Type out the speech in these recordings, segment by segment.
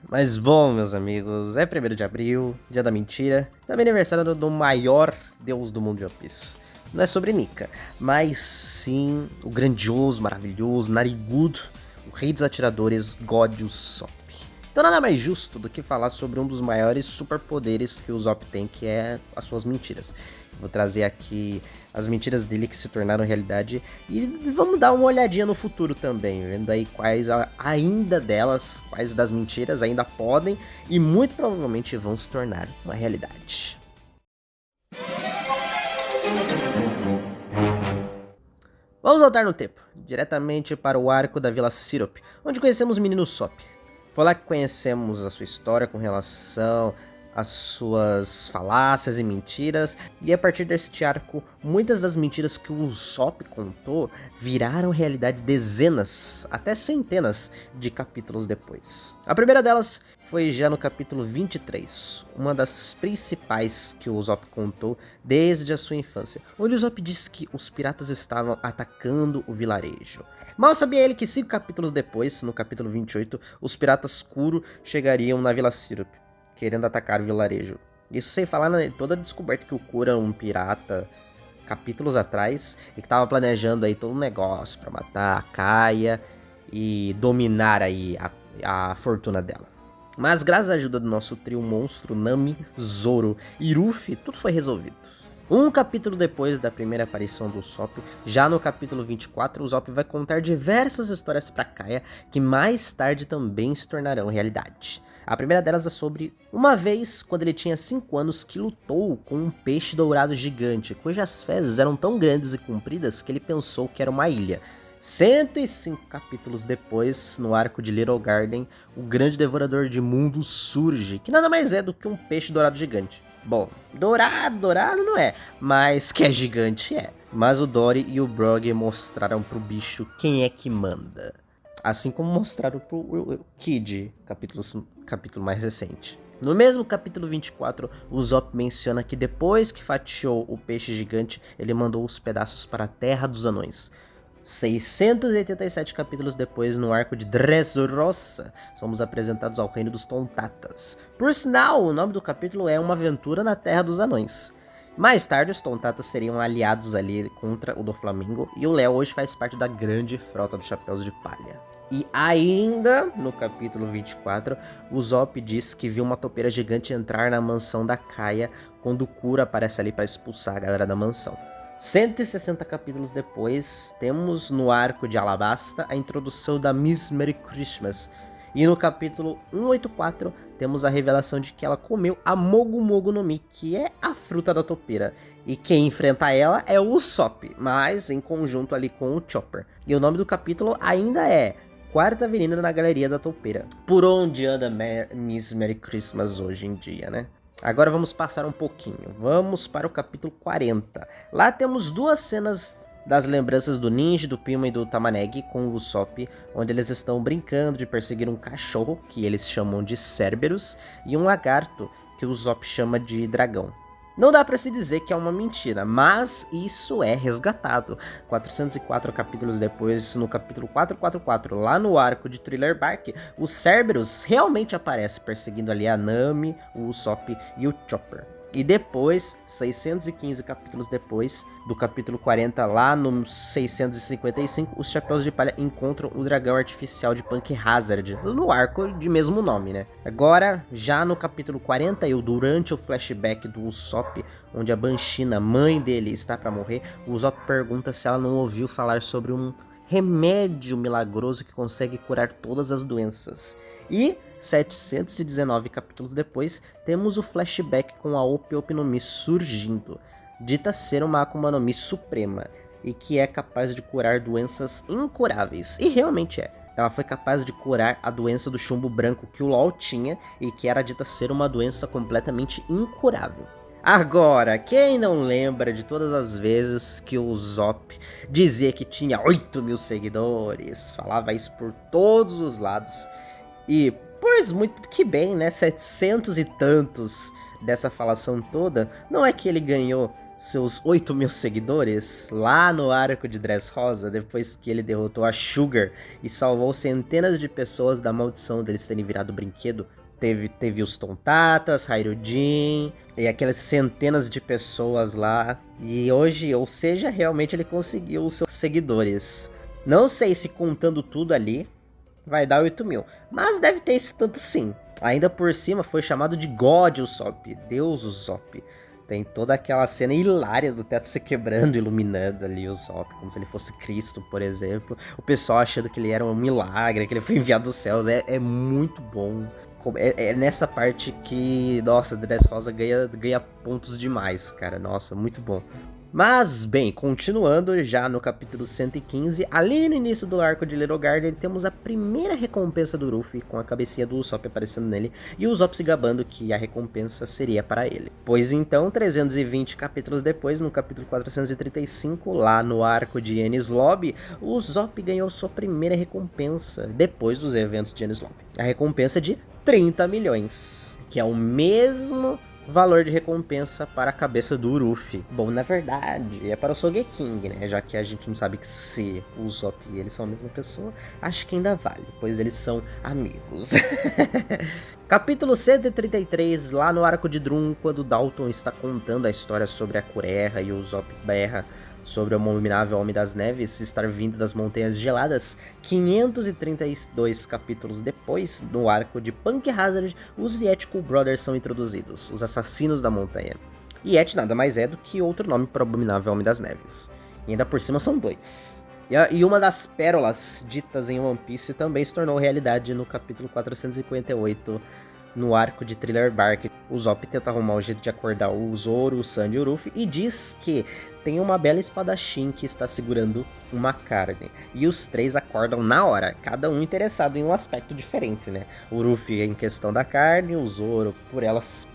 Mas bom, meus amigos, é 1º de abril, dia da mentira, também aniversário do maior deus do mundo de One Piece. Não é sobre Nika, mas sim o grandioso, maravilhoso, narigudo, o rei dos atiradores, God Usopp. Então nada mais justo do que falar sobre um dos maiores superpoderes que o Usopp tem, que é as suas mentiras. Vou trazer aqui as mentiras dele que se tornaram realidade e vamos dar uma olhadinha no futuro também, vendo aí quais ainda delas, quais das mentiras ainda podem e muito provavelmente vão se tornar uma realidade. Vamos voltar no tempo, diretamente para o arco da Vila Syrup, onde conhecemos o menino Usopp. Foi lá que conhecemos a sua história com relação às suas falácias e mentiras, e a partir deste arco, muitas das mentiras que o Usopp contou viraram realidade dezenas, até centenas de capítulos depois. A primeira delas foi já no capítulo 23, uma das principais que o Usopp contou desde a sua infância, onde o Usopp disse que os piratas estavam atacando o vilarejo. Mal sabia ele que 5 capítulos depois, no capítulo 28, os piratas Kuro chegariam na Vila Syrup, querendo atacar o vilarejo. Isso sem falar na toda a descoberta que o Kuro é um pirata capítulos atrás e que estava planejando aí todo um negócio para matar a Kaia e dominar aí a fortuna dela. Mas graças à ajuda do nosso trio monstro, Nami, Zoro e Ruffy, tudo foi resolvido. Um capítulo depois da primeira aparição do Usopp, já no capítulo 24, o Usopp vai contar diversas histórias para Kaia que mais tarde também se tornarão realidade. A primeira delas é sobre uma vez, quando ele tinha 5 anos, que lutou com um peixe dourado gigante, cujas fezes eram tão grandes e compridas que ele pensou que era uma ilha. 105 capítulos depois, no arco de Little Garden, o grande devorador de mundos surge, que nada mais é do que um peixe dourado gigante. Bom, dourado não é, mas que é gigante é. Mas o Dory e o Brog mostraram pro bicho quem é que manda. Assim como mostraram pro Kid, capítulo mais recente. No mesmo capítulo 24, o Usopp menciona que depois que fatiou o peixe gigante, ele mandou os pedaços para a Terra dos Anões. 687 capítulos depois, no arco de Dressrosa, somos apresentados ao reino dos Tontatas. Por sinal, o nome do capítulo é Uma Aventura na Terra dos Anões. Mais tarde, os Tontatas seriam aliados ali contra o Doflamingo, e o Léo hoje faz parte da grande frota dos Chapéus de Palha. E ainda, no capítulo 24, o Usopp diz que viu uma topeira gigante entrar na mansão da Kaia quando o Kuro aparece ali para expulsar a galera da mansão. 160 capítulos depois, temos no arco de Alabasta a introdução da Miss Merry Christmas. E no capítulo 184, temos a revelação de que ela comeu a Mogu Mogu no Mi, que é a fruta da topeira. E quem enfrenta ela é o Usopp, mas em conjunto ali com o Chopper. E o nome do capítulo ainda é Quarta Avenida na Galeria da Topeira. Por onde anda Miss Merry Christmas hoje em dia, né? Agora vamos passar um pouquinho, vamos para o capítulo 40. Lá temos duas cenas das lembranças do Ninja, do Pima e do Tamaneg com o Usopp, onde eles estão brincando de perseguir um cachorro, que eles chamam de Cerberus, e um lagarto, que o Usopp chama de dragão. Não dá pra se dizer que é uma mentira, mas isso é resgatado. 404 capítulos depois, no capítulo 444, lá no arco de Thriller Bark, o Cerberus realmente aparece perseguindo ali a Nami, o Usopp e o Chopper. E depois, 615 capítulos depois, do capítulo 40, lá no 655, os Chapéus de Palha encontram o dragão artificial de Punk Hazard, no arco de mesmo nome, né? Agora, já no capítulo 41, durante o flashback do Usopp, onde a Banshina, mãe dele, está para morrer, o Usopp pergunta se ela não ouviu falar sobre um remédio milagroso que consegue curar todas as doenças. E 719 capítulos depois, temos o flashback com a Ope Ope no Mi surgindo, dita ser uma Akuma no Mi suprema, e que é capaz de curar doenças incuráveis, e realmente é. Ela foi capaz de curar a doença do chumbo branco que o LoL tinha, e que era dita ser uma doença completamente incurável. Agora, quem não lembra de todas as vezes que o Usopp dizia que tinha 8.000 seguidores, falava isso por todos os lados, e pois muito que bem, né, 700 e tantos dessa falação toda, não é que ele ganhou seus 8.000 seguidores lá no arco de Dressrosa, depois que ele derrotou a Sugar e salvou centenas de pessoas da maldição deles terem virado brinquedo. Teve os Tontatas, Hyruujin e aquelas centenas de pessoas lá. E hoje, ou seja, realmente ele conseguiu os seus seguidores. Não sei se contando tudo ali vai dar 8.000, mas deve ter esse tanto sim. Ainda por cima foi chamado de God Usopp, Deus Usopp. Tem toda aquela cena hilária do teto se quebrando, iluminando ali o Usopp, como se ele fosse Cristo, por exemplo. O pessoal achando que ele era um milagre, que ele foi enviado dos céus. É muito bom. É nessa parte que, nossa, Dressrosa ganha pontos demais, cara. Nossa, muito bom. Mas, bem, continuando já no capítulo 115, ali no início do arco de Little Garden, temos a primeira recompensa do Luffy, com a cabecinha do Usopp aparecendo nele, e o Usopp se gabando que a recompensa seria para ele. Pois então, 320 capítulos depois, no capítulo 435, lá no arco de Enies Lobby, o Usopp ganhou sua primeira recompensa, depois dos eventos de Enies Lobby. A recompensa de 30 milhões, que é o mesmo valor de recompensa para a cabeça do Luffy. Bom, na verdade, é para o Sogeking, né? Já que a gente não sabe que se o Usopp e ele são a mesma pessoa, acho que ainda vale, pois eles são amigos. Capítulo 133, lá no arco de Drum, quando Dalton está contando a história sobre a Cureha e o Usopp berra sobre o abominável Homem das Neves estar vindo das Montanhas Geladas. 532 capítulos depois, no arco de Punk Hazard, os Yetical Brothers são introduzidos, os assassinos da montanha. Yet nada mais é do que outro nome para o abominável Homem das Neves. E ainda por cima são dois. E uma das pérolas ditas em One Piece também se tornou realidade no capítulo 458, no arco de Thriller Bark. O Usopp tenta arrumar um jeito de acordar o Zoro, o Sandy e o Luffy e diz que tem uma bela espadachim que está segurando uma carne. E os três acordam na hora, cada um interessado em um aspecto diferente, né? O Luffy em questão da carne, o Zoro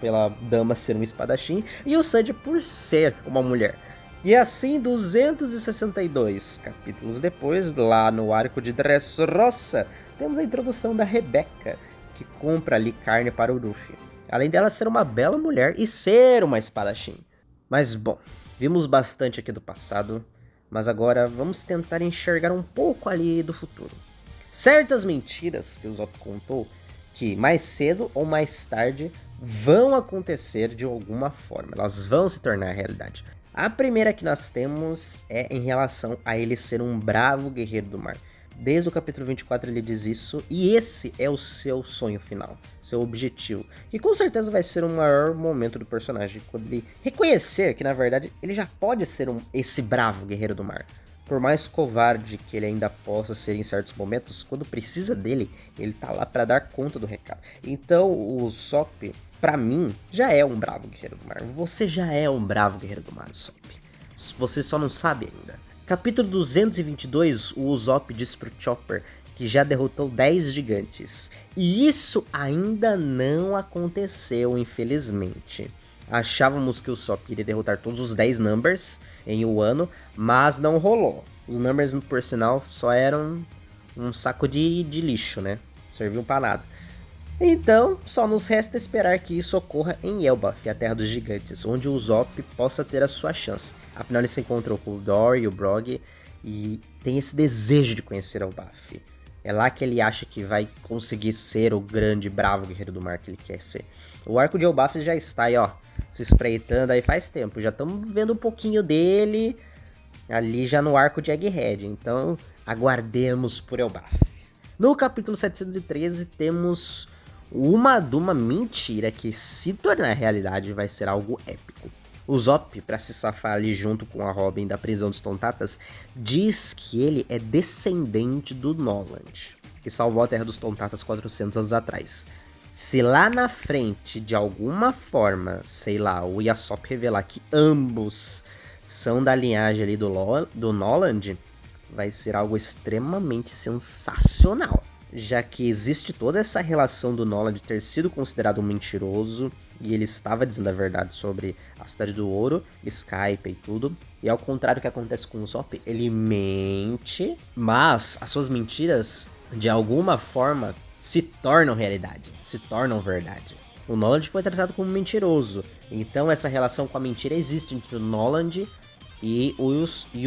pela dama ser um espadachim e o Sandy por ser uma mulher. E assim, 262 capítulos depois, lá no arco de Dressrosa, temos a introdução da Rebecca, que compra ali carne para o Luffy. Além dela ser uma bela mulher e ser uma espadachim. Mas bom, vimos bastante aqui do passado, mas agora vamos tentar enxergar um pouco ali do futuro. Certas mentiras que o Usopp contou, que mais cedo ou mais tarde vão acontecer de alguma forma, elas vão se tornar realidade. A primeira que nós temos é em relação a ele ser um bravo guerreiro do mar. Desde o capítulo 24 ele diz isso, e esse é o seu sonho final, seu objetivo. Que com certeza vai ser o maior momento do personagem, quando ele reconhecer que na verdade ele já pode ser esse bravo guerreiro do mar. Por mais covarde que ele ainda possa ser em certos momentos, quando precisa dele, ele tá lá para dar conta do recado. Então o Usopp, pra mim, já é um bravo guerreiro do mar. Você já é um bravo guerreiro do mar, Usopp. Você só não sabe ainda. Capítulo 222, o Usopp diz pro Chopper que já derrotou 10 gigantes. E isso ainda não aconteceu, infelizmente. Achávamos que o Usopp iria derrotar todos os 10 Numbers em um ano, mas não rolou. Os Numbers, por sinal, só eram um saco de lixo, né? Serviam pra nada. Então, só nos resta esperar que isso ocorra em Elbaf, a Terra dos Gigantes, onde o Usopp possa ter a sua chance. Afinal, ele se encontrou com o Dory e o Brog e tem esse desejo de conhecer Elbaf. É lá que ele acha que vai conseguir ser o grande, bravo guerreiro do mar que ele quer ser. O arco de Elbaf já está aí, ó, se espreitando aí faz tempo. Já estamos vendo um pouquinho dele ali já no arco de Egghead. Então, aguardemos por Elbaf. No capítulo 713 temos uma mentira que, se tornar realidade, vai ser algo épico. O Usopp, para se safar ali junto com a Robin da prisão dos Tontatas, diz que ele é descendente do Noland, que salvou a Terra dos Tontatas 400 anos atrás. Se lá na frente, de alguma forma, sei lá, o Usopp revelar que ambos são da linhagem ali do Noland, vai ser algo extremamente sensacional. Já que existe toda essa relação do Noland ter sido considerado um mentiroso, e ele estava dizendo a verdade sobre a Cidade do Ouro, Skype e tudo, e ao contrário do que acontece com o Usopp, ele mente, mas as suas mentiras, de alguma forma, se tornam realidade, se tornam verdade. O Noland foi tratado como mentiroso. Então essa relação com a mentira existe entre o Noland e o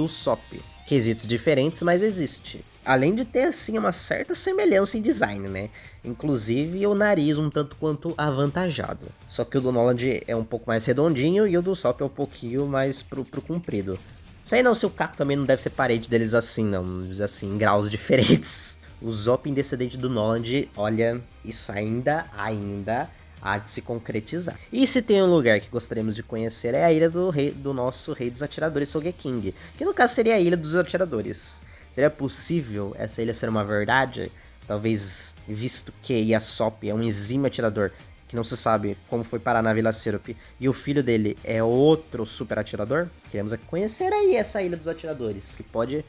Usopp. Quesitos diferentes, mas existe. Além de ter, assim, uma certa semelhança em design, né? Inclusive o nariz um tanto quanto avantajado. Só que o do Noland é um pouco mais redondinho e o do Usopp é um pouquinho mais pro comprido. Sei não se o Caco também não deve ser parede deles assim, não. Assim, em graus diferentes. O Usopp descendente do Noland, olha, isso ainda há de se concretizar. E se tem um lugar que gostaríamos de conhecer é a ilha do nosso rei dos atiradores, Sogeking, que no caso seria a ilha dos atiradores. Seria possível essa ilha ser uma verdade? Talvez, visto que Yasop é um exímio atirador, que não se sabe como foi parar na Vila Syrup, e o filho dele é outro super atirador? Queremos conhecer aí essa ilha dos atiradores, que pode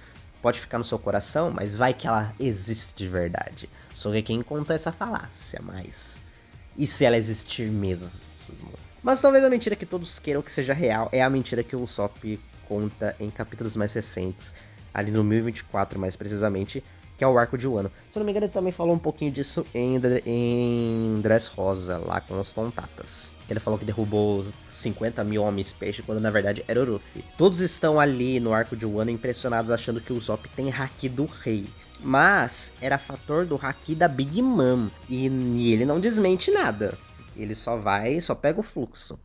ficar no seu coração, mas vai que ela existe de verdade. Sogeking contou essa falácia, mas... e se ela existir mesmo? Mas talvez a mentira que todos queiram que seja real é a mentira que o Usopp conta em capítulos mais recentes, ali no 1024 mais precisamente, que é o arco de Wano. Se eu não me engano, ele também falou um pouquinho disso em Dressrosa, lá com os Tontatas. Ele falou que derrubou 50 mil homens peixe, quando na verdade era o Luffy. Todos estão ali no arco de Wano impressionados, achando que o Usopp tem haki do rei. Mas era fator do haki da Big Mom. E ele não desmente nada. Ele só pega o fluxo.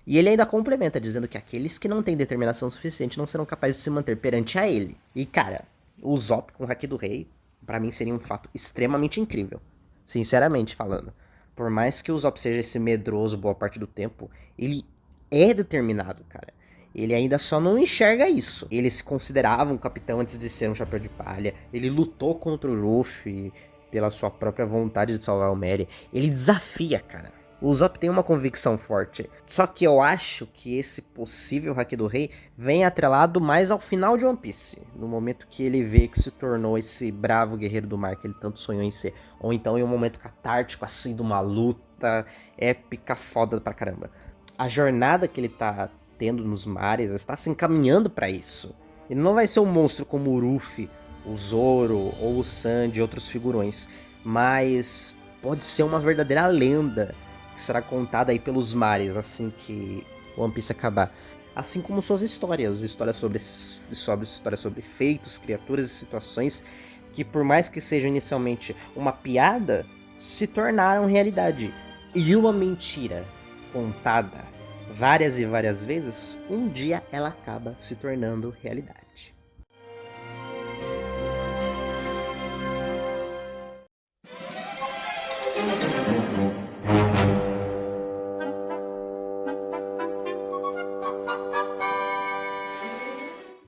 E ele ainda complementa, dizendo que aqueles que não têm determinação suficiente não serão capazes de se manter perante a ele. E cara, o Usopp com o haki do rei, pra mim seria um fato extremamente incrível. Sinceramente falando. Por mais que o Usopp seja esse medroso boa parte do tempo, ele é determinado, cara. Ele ainda só não enxerga isso. Ele se considerava um capitão antes de ser um chapéu de palha. Ele lutou contra o Luffy pela sua própria vontade de salvar o Merry. Ele desafia, cara. O Usopp tem uma convicção forte. Só que eu acho que esse possível haki do rei vem atrelado mais ao final de One Piece. No momento que ele vê que se tornou esse bravo guerreiro do mar que ele tanto sonhou em ser. Ou então em um momento catártico, assim, de uma luta épica foda pra caramba. A jornada que ele tá tendo nos mares está se encaminhando para isso. Ele não vai ser um monstro como o Luffy, o Zoro ou o Sandy e outros figurões, mas pode ser uma verdadeira lenda que será contada aí pelos mares assim que One Piece acabar. Assim como suas histórias histórias sobre feitos, criaturas e situações que, por mais que sejam inicialmente uma piada, se tornaram realidade. E uma mentira contada várias e várias vezes, um dia ela acaba se tornando realidade.